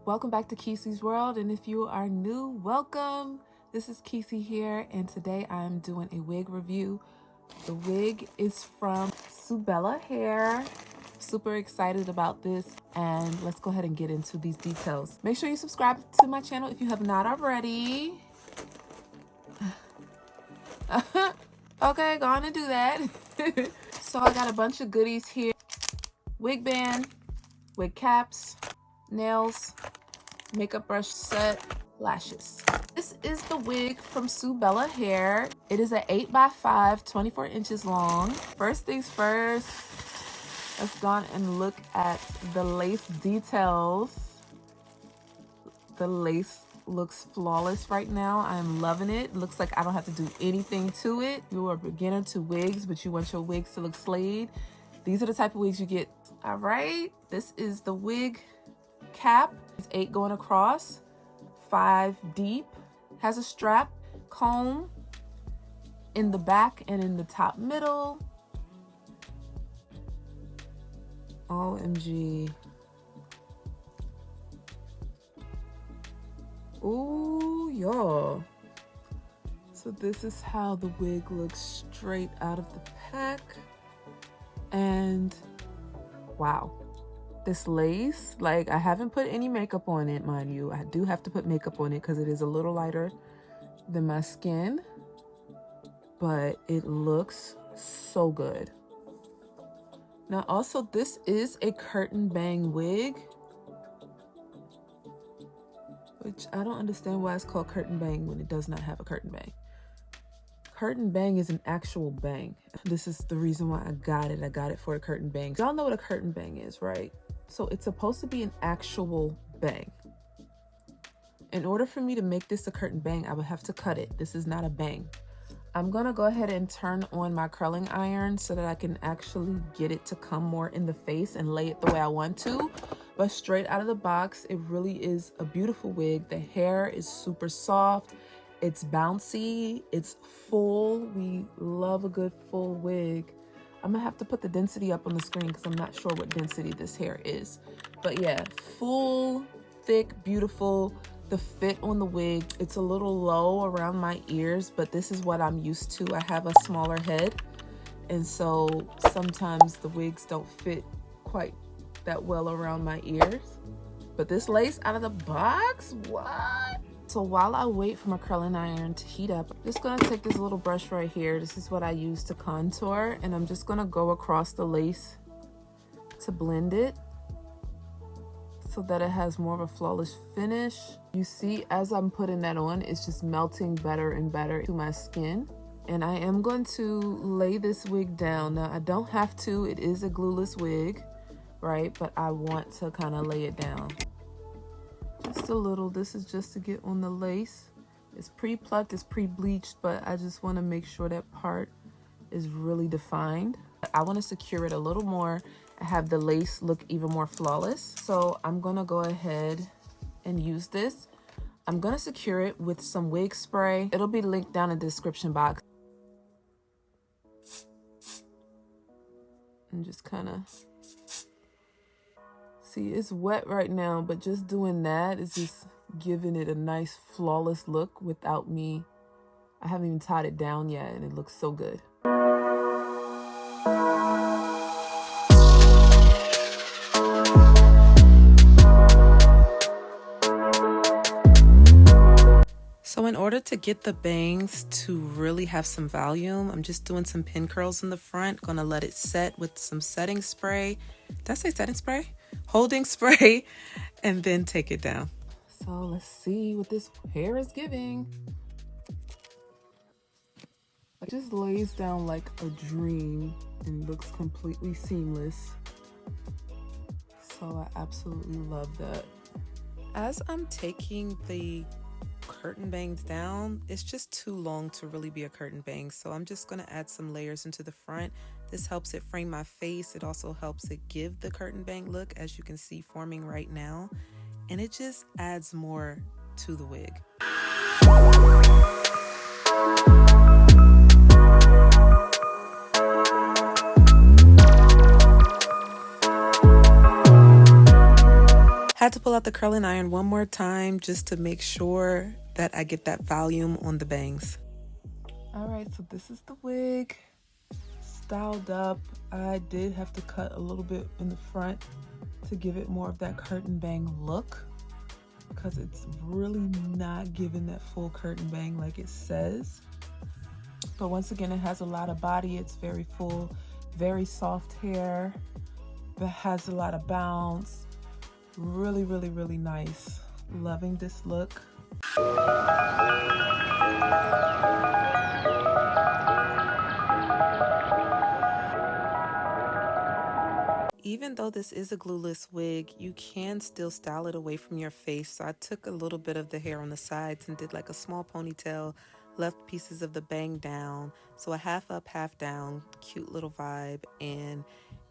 Welcome back to Kesey's World, and if you are new, welcome. This is Kesey here, and today I'm doing a wig review. The wig is from Subella hair. Super excited about this, and let's go ahead and get into these details. Make sure you subscribe to my channel if you have not already. Okay, go on and do that. So I got a bunch of goodies here. Wig band, wig caps, nails, makeup brush set, lashes. This is the wig from Subella hair. It is an 8x5, 24 inches long. First things first, let's go on and look at the lace details. The lace looks flawless right now. I'm loving it. It looks like I don't have to do anything to it. You are a beginner to wigs, but you want your wigs to look slayed. These are the type of wigs you get. All right, this is the wig cap. It's 8 going across, 5 deep, has a strap, comb in the back and in the top middle. OMG. Ooh, y'all. So this is how the wig looks straight out of the pack. And wow. This lace, like, I haven't put any makeup on it, mind you. I do have to put makeup on it because it is a little lighter than my skin, but it looks so good. Now also, this is a curtain bang wig, which I don't understand why it's called curtain bang when it does not have a curtain bang. Curtain bang is an actual bang. This is the reason why I got it. I got it for a curtain bang. Y'all know what a curtain bang is, right? So it's supposed to be an actual bang. In order for me to make this a curtain bang, I would have to cut it. This is not a bang. I'm gonna go ahead and turn on my curling iron so that I can actually get it to come more in the face and lay it the way I want to. But straight out of the box, it really is a beautiful wig. The hair is super soft. It's bouncy. It's full. We love a good full wig. I'm gonna have to put the density up on the screen because I'm not sure what density this hair is. But yeah, full, thick, beautiful. The fit on the wig, it's a little low around my ears, but this is what I'm used to. I have a smaller head, and so sometimes the wigs don't fit quite that well around my ears. But this lace out of the box, what? So while I wait for my curling iron to heat up, I'm just gonna take this little brush right here. This is what I use to contour, and I'm just gonna go across the lace to blend it so that it has more of a flawless finish. You see, as I'm putting that on, it's just melting better and better to my skin. And I am going to lay this wig down. Now, I don't have to, it is a glueless wig, right? But I want to kind of lay it down. Just a little. This is just to get on the lace. It's pre-plucked, it's pre-bleached, but I just want to make sure that part is really defined. I want to secure it a little more and have the lace look even more flawless. So I'm going to go ahead and use this. I'm going to secure it with some wig spray. It'll be linked down in the description box. And just kind of see, it's wet right now, but just doing that is just giving it a nice flawless look without me. I haven't even tied it down yet, and it looks so good. So in order to get the bangs to really have some volume, I'm just doing some pin curls in the front. Gonna let it set with some setting spray. Did I say setting spray? Holding spray, and then take it down. So let's see what this hair is giving. It just lays down like a dream and looks completely seamless. So I absolutely love that. As I'm taking the curtain bangs down, it's just too long to really be a curtain bang, so I'm just going to add some layers into the front. This helps it frame my face. It also helps it give the curtain bang look, as you can see forming right now, and it just adds more to the wig. Had had to pull out the curling iron one more time just to make sure that I get that volume on the bangs. All right, so this is the wig styled up. I did have to cut a little bit in the front to give it more of that curtain bang look, because it's really not giving that full curtain bang like it says. But once again, it has a lot of body. It's very full, very soft hair that has a lot of bounce. Really, really, really nice. Loving this look. Even though this is a glueless wig, you can still style it away from your face. So I took a little bit of the hair on the sides and did like a small ponytail, left pieces of the bang down. So a half up, half down, cute little vibe. And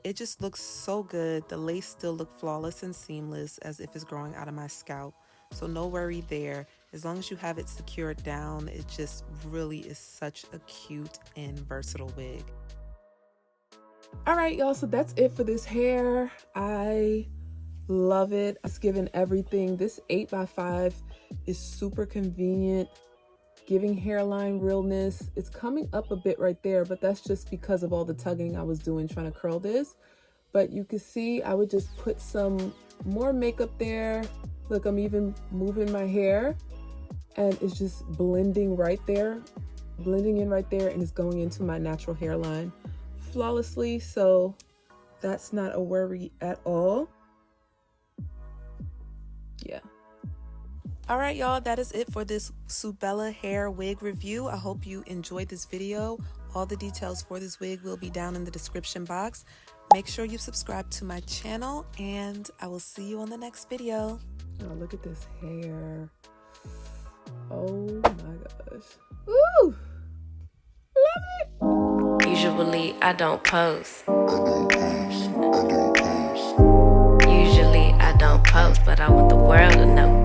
it just looks so good. The lace still look flawless and seamless as if it's growing out of my scalp. So no worry there. As long as you have it secured down, it just really is such a cute and versatile wig. All right, y'all, so that's it for this hair. I love it. It's given everything. This 8x5 is super convenient, giving hairline realness. It's coming up a bit right there, but that's just because of all the tugging I was doing trying to curl this. But you can see I would just put some more makeup there. Look, I'm even moving my hair and it's just blending right there, blending in right there, and it's going into my natural hairline flawlessly, so that's not a worry at all. Yeah. All right, y'all, that is it for this Subella hair wig review. I hope you enjoyed this video. All the details for this wig will be down in the description box. Make sure you subscribe to my channel, and I will see you on the next video. Oh, look at this hair. Oh my gosh. Woo! Love it! Usually I don't post. Usually I don't post, but I want the world to know.